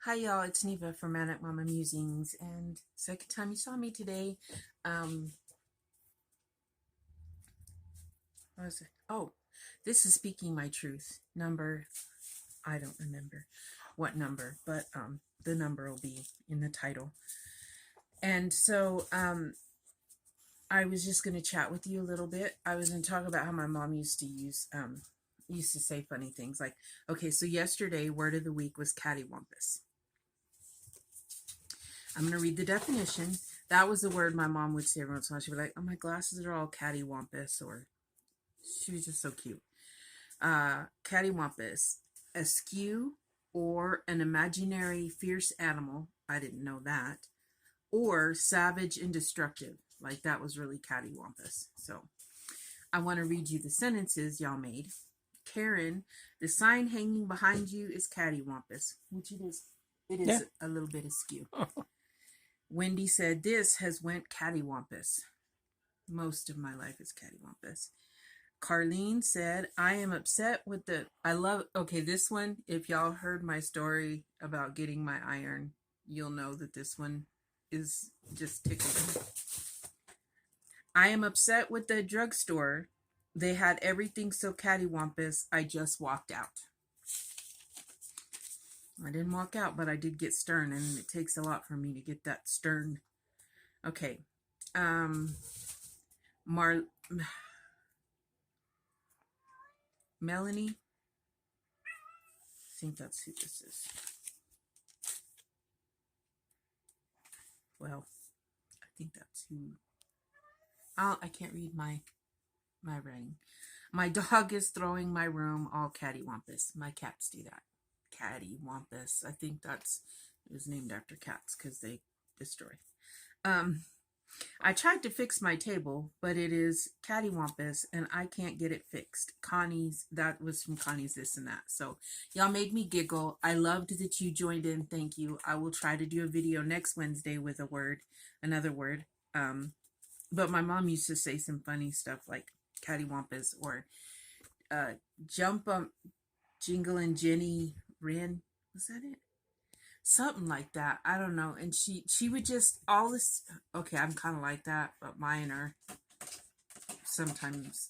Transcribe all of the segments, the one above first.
Hi y'all, it's Neva from Manic Mama Musings, and second time you saw me today. Um, what was it? Oh, this is Speaking My Truth. Number, I don't remember what number, but the number will be in the title. And so I was just gonna chat with you a little bit. I was gonna talk about how my mom used to say funny things like, okay, so yesterday word of the week was cattywampus. I'm going to read the definition. That was the word my mom would say every once in a while. She'd be like, oh, my glasses are all cattywampus, or she was just so cute. Cattywampus, askew or an imaginary fierce animal. I didn't know that. Or savage and destructive. Like that was really cattywampus. So I want to read you the sentences y'all made. Karen, the sign hanging behind you is cattywampus, which it is. It is Yeah. a little bit askew. Wendy said, this has went cattywampus. Most of my life is cattywampus. Carlene said, I am upset with okay, this one, if y'all heard my story about getting my iron, you'll know that this one is just tickling. I am upset with the drugstore. They had everything so cattywampus, I just walked out. I didn't walk out, but I did get stern, and it takes a lot for me to get that stern. Okay. Mar Melanie, I think that's who this is. Well, I think that's who. I can't read my writing. My dog is throwing my room all cattywampus. My cats do that. Cattywampus. I think it was named after cats because they destroy. Um, I tried to fix my table, but it is cattywampus and I can't get it fixed. That was from Connie's This and That. So y'all made me giggle. I loved that you joined in. Thank you. I will try to do a video next Wednesday with another word. But my mom used to say some funny stuff like cattywampus or uh, jump jingle and Jenny Wren. Was that it? Something like that. I don't know. And she would just all this. Okay, I'm kind of like that, but mine are sometimes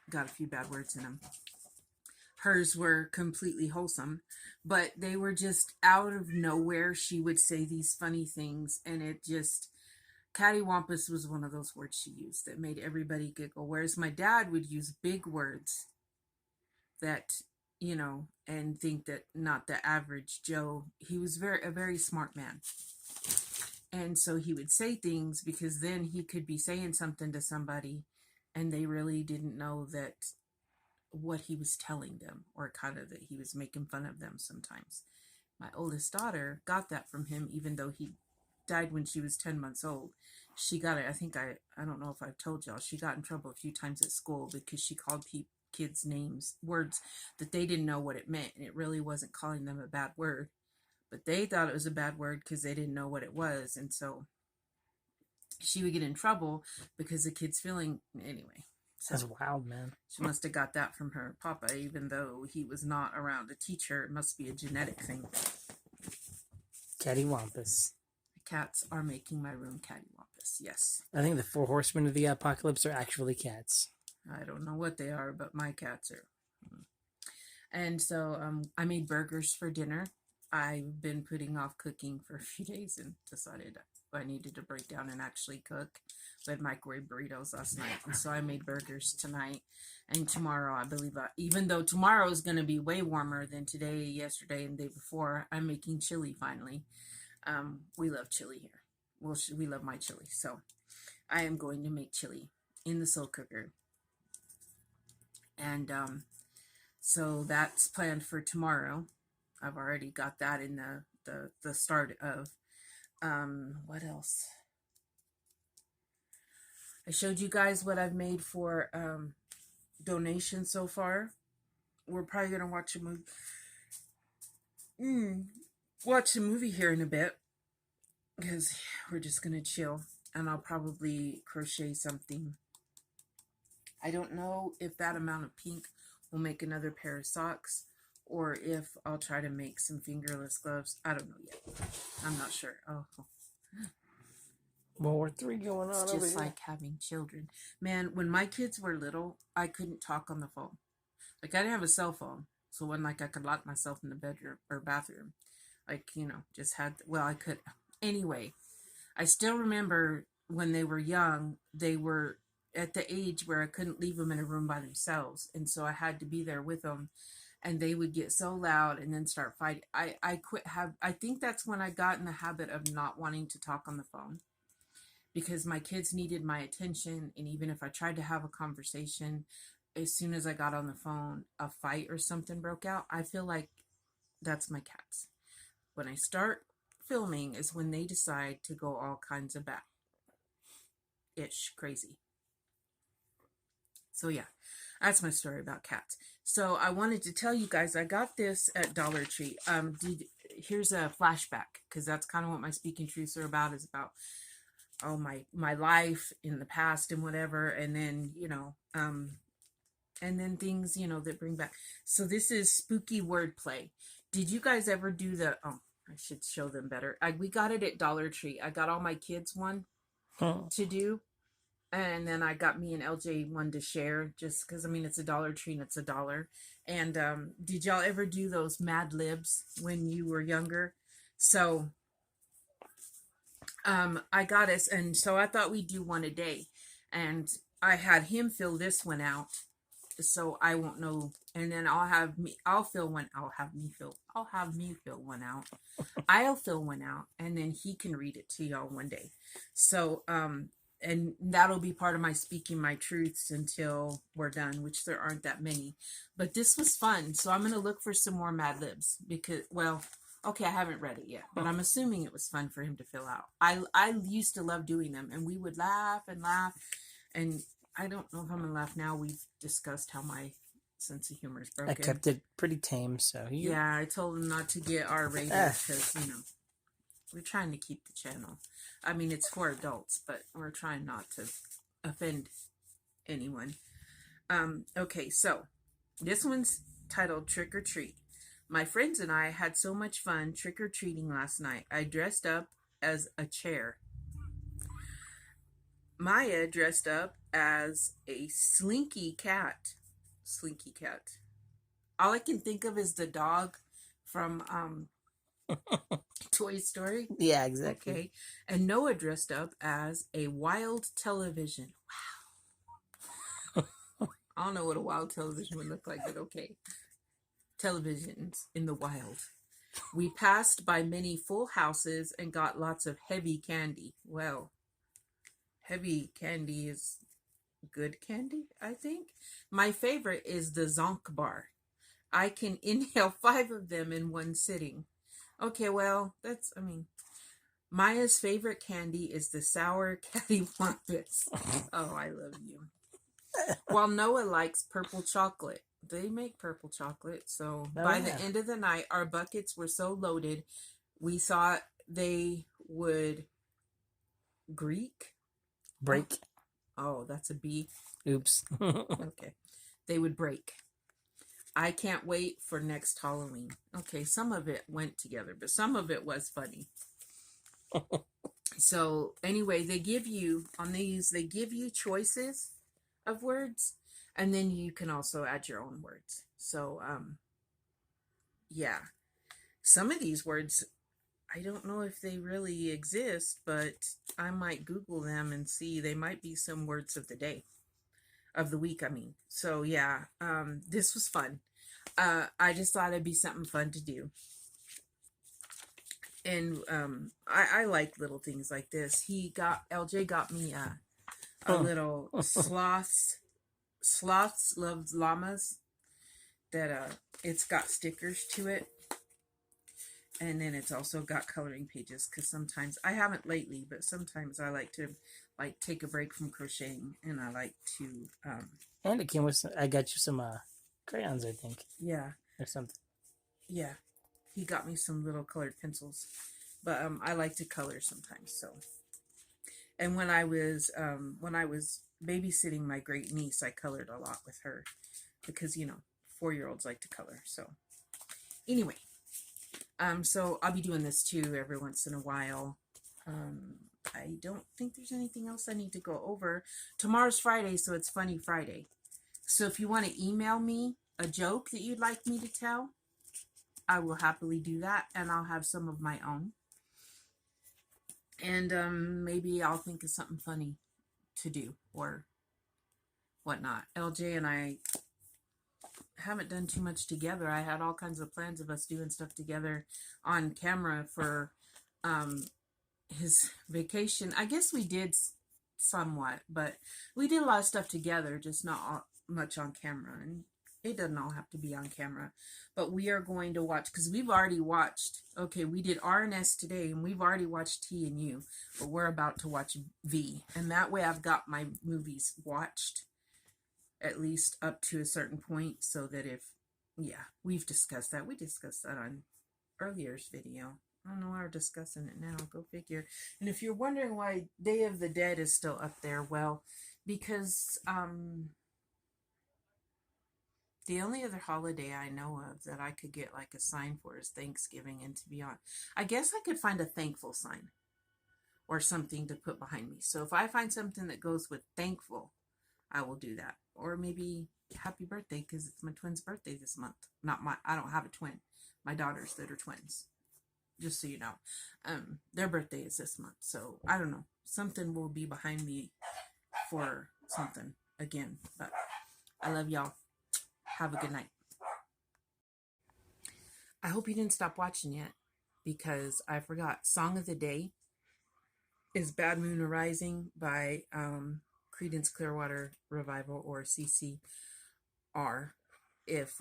got a few bad words in them. Hers were completely wholesome, but they were just out of nowhere. She would say these funny things, and it just cattywampus was one of those words she used that made everybody giggle. Whereas my dad would use big words that and think that not the average Joe. He was a very smart man. And so he would say things because then he could be saying something to somebody and they really didn't know that what he was telling them, or kind of that he was making fun of them sometimes. My oldest daughter got that from him, even though he died when she was 10 months old. She got it. I don't know if I've told y'all, she got in trouble a few times at school because she called kids names, words that they didn't know what it meant. And it really wasn't calling them a bad word, but they thought it was a bad word because they didn't know what it was. And so she would get in trouble because the kids feeling anyway. So That's wild, man. she must have got that from her papa, even though he was not around to teach her. It must be a genetic thing. Cattywampus. The cats are making my room cattywampus. Yes. I think the four horsemen of the apocalypse are actually cats. I don't know what they are, but my cats are. And so I made burgers for dinner. I've been putting off cooking for a few days and decided I needed to break down and actually cook. We had microwave burritos last night, and so I made burgers tonight and tomorrow. I believe, even though tomorrow is going to be way warmer than today, yesterday, and the day before, I'm making chili finally. We love chili here. Well, we love my chili, so I am going to make chili in the slow cooker, and so that's planned for tomorrow. I've already got that in the start of what else? I showed you guys what I've made for donations so far. We're probably gonna watch a movie. Watch a movie here in a bit because we're just gonna chill, and I'll probably crochet something. I don't know if that amount of pink will make another pair of socks, or if I'll try to make some fingerless gloves. I don't know yet. I'm not sure. Oh, World War III going it's on over just here. like having children. Man, when my kids were little, I couldn't talk on the phone. Like, I didn't have a cell phone. So when, like, I could lock myself in the bedroom or bathroom. Like, just had, well, I could. Anyway, I still remember when they were young, they were at the age where I couldn't leave them in a room by themselves. And so I had to be there with them. And they would get so loud and then start fighting. I think that's when I got in the habit of not wanting to talk on the phone because my kids needed my attention. And even if I tried to have a conversation, as soon as I got on the phone, a fight or something broke out. I feel like that's my cats. When I start filming is when they decide to go all kinds of bat-ish crazy. So yeah, that's my story about cats. So I wanted to tell you guys, I got this at Dollar Tree. Here's a flashback, because that's kind of what my Speaking Truths are about, is about, oh, my life in the past and whatever. And then, and then things, that bring back. So this is spooky wordplay. Did you guys ever do oh, I should show them better. We got it at Dollar Tree. I got all my kids one to do. And then I got me and LJ one to share, just because, it's a Dollar Tree and it's $1. And did y'all ever do those Mad Libs when you were younger? So I got us, and so I thought we'd do one a day. And I had him fill this one out, so I won't know. And then I'll fill one out. I'll have me fill one out. I'll fill one out, and then he can read it to y'all one day. So, and that'll be part of my Speaking My Truths until we're done, which there aren't that many. But this was fun. So I'm going to look for some more Mad Libs because, well, okay, I haven't read it yet, but I'm assuming it was fun for him to fill out. I used to love doing them, and we would laugh and laugh. And I don't know if I'm going to laugh now. We've discussed how my sense of humor is broken. I kept it pretty tame, so yeah, I told him not to get R-rated because, we're trying to keep the channel. It's for adults, but we're trying not to offend anyone. Okay, so this one's titled Trick or Treat. My friends and I had so much fun trick-or-treating last night. I dressed up as a chair. Maya dressed up as a Slinky cat. Slinky cat. All I can think of is the dog from Toy Story. Yeah, exactly. Okay. And Noah dressed up as a wild television. Wow. I don't know what a wild television would look like, but okay. Televisions in the wild. We passed by many full houses and got lots of heavy candy. Well, heavy candy is good candy, I think. My favorite is the Zonk bar. I can inhale 5 of them in one sitting. Okay, well, Maya's favorite candy is the sour cattywampus. Oh, I love you. While Noah likes purple chocolate. They make purple chocolate. So by the end of the night, our buckets were so loaded, we thought they would break. Oh, that's a B. Oops. Okay. They would break. I can't wait for next Halloween. Okay, some of it went together, but some of it was funny. So anyway, they give you choices of words, and then you can also add your own words. So yeah, some of these words, I don't know if they really exist, but I might Google them and see. They might be some words of the day, of the week, So yeah, this was fun. I just thought it'd be something fun to do. And I like little things like this. LJ got me a little sloths love llamas that it's got stickers to it. And then it's also got coloring pages, because sometimes, I haven't lately, but sometimes I like to take a break from crocheting, and I like to and it came with I got you some crayons, I think. Yeah. Or something. Yeah. He got me some little colored pencils. But I like to color sometimes, so. And when I was babysitting my great niece, I colored a lot with her because 4-year-olds like to color. So Anyway, so I'll be doing this too every once in a while. I don't think there's anything else I need to go over. Tomorrow's Friday, so it's Funny Friday. So if you want to email me a joke that you'd like me to tell, I will happily do that, and I'll have some of my own. And maybe I'll think of something funny to do or whatnot. LJ and I haven't done too much together. I had all kinds of plans of us doing stuff together on camera for his vacation. I guess we did somewhat, but we did a lot of stuff together, just not much on camera. And it doesn't all have to be on camera, but we are going to watch, because we've already watched, okay, we did R&S today, and we've already watched T and U, but we're about to watch V, and that way I've got my movies watched, at least up to a certain point, so that if, yeah, we've discussed that. We discussed that on earlier's video. I don't know why we're discussing it now. Go figure. And if you're wondering why Day of the Dead is still up there, well, because the only other holiday I know of that I could get like a sign for is Thanksgiving. And to be honest, I guess I could find a thankful sign or something to put behind me. So if I find something that goes with thankful, I will do that. Or maybe happy birthday, because it's my twin's birthday this month. I don't have a twin. My daughters that are twins. Just so you know. Their birthday is this month. So I don't know. Something will be behind me for something again. But I love y'all. Have a good night. I hope you didn't stop watching yet, because I forgot. Song of the day is Bad Moon Arising by Creedence Clearwater Revival, or CCR. If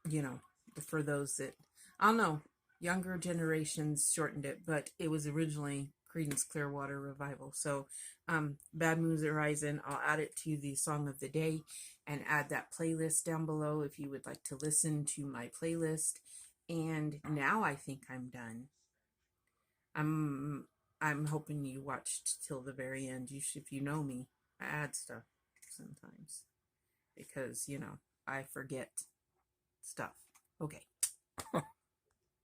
you know, for those that, I don't know, younger generations shortened it, but it was originally Creedence Clearwater Revival. So Bad Moon Arising, I'll add it to the Song of the Day and add that playlist down below if you would like to listen to my playlist. And now I think I'm done. I'm hoping you watched till the very end. If you know me, I add stuff sometimes because, you know, I forget stuff. Okay.